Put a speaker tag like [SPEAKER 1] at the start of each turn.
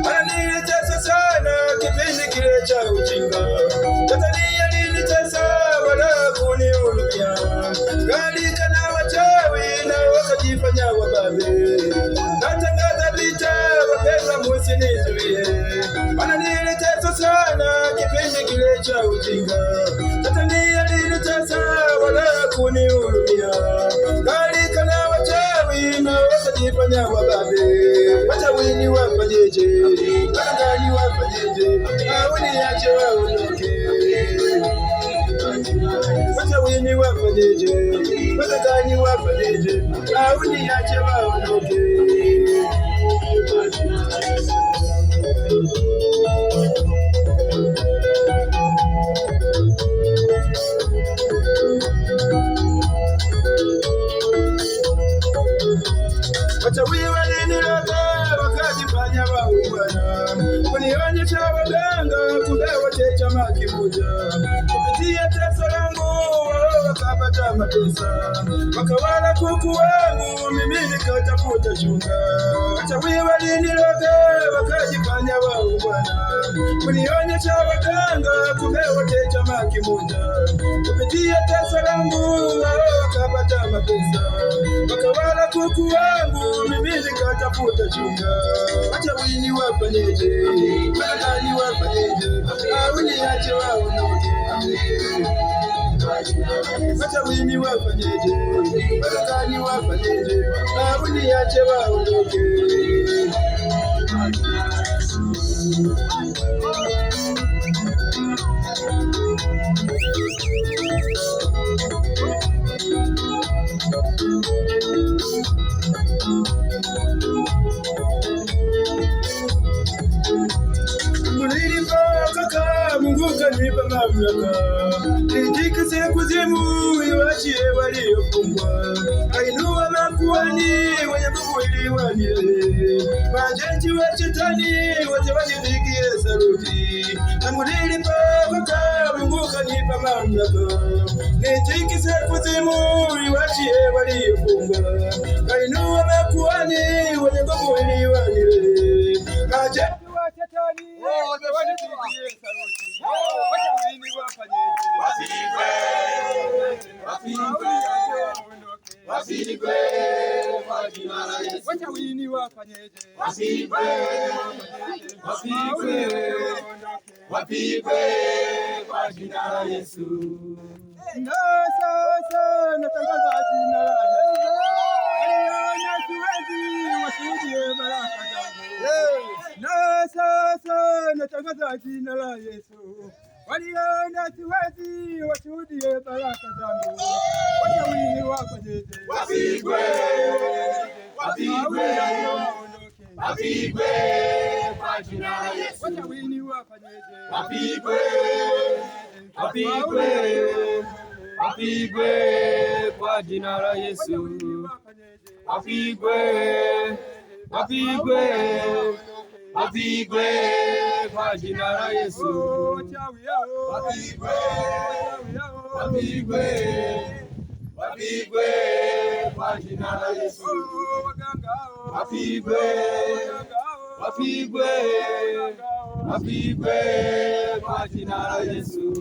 [SPEAKER 1] Ananitesa sana kipindi kile cha ujinga. Tanzania alinitesa wala kunihurumia. Galika na wachawi na wakajifanya wababe. Natangaza vita wapendwa msinizuie. Ananitesa sana kipindi kile cha ujinga. Tanzania alinitesa wala kunihurumia. Galika na wachawi na wakajifanya wababe. Wachawini wafanyeje? Wanadhani wafanyeje? Waniache waondoke. Wachawini wafanyeje? Wanadhani wafanyeje? Waniache waondoke. Wachawi waliniroga wakajifanya waungwana, kunionyesha waganga kumbe wote chama kimoja. Kupitia teso langu wao wakapata mapesa, wakawala kuku wangu mimi nikatafuta chunga. Wachawi waliniroga wakajifanya waungwana, kunionyesha waganga kumbe wote chama kimoja. Kupitia teso langu wao wakapata mapesa, wakawala kuku wangu mimi nikatafuta chunga. Wachawini wafanyeje? Wanadhani wafanyeje? Waniache waondoke. Wachawini wafanyeje? Wanadhani wafanyeje? Waniache waondoke. Mungu kanipa mamlaka, nitikise kuzimu, iwachie waliofungwa. Ainua makuhani wenye nguvu ili wanile, majeshi wa shetani wote wanipigie saluti. Mungu nilipookoka, Mungu kanipa mamlaka, nitikise kuzimu, iwachie waliofungwa. Ainua makuhani wenye nguvu ili wanile, majeshi wote wanipigie saluti. Wachawini wafanyeje? Wasipigwe kwa jina la Yesu. Wachawini wafanyeje? Wapigwe kwa jina la Yesu. Sasa natangaza jina la Yesu. Alionya siwezi washuhudie baraka zangu. Na sasa natangaza jina la Yesu. Waliona siwezi washuhudie baraka zangu. Wachawini wafanyeje? Wapigwe kwa jina la Yesu. Wachawini wafanyeje?
[SPEAKER 2] Wapigwe kwa jina la Yesu. Wapigwe kwa jina la Yesu. Wapigwe kwa jina la Yesu. Wapigwe kwa jina la Yesu.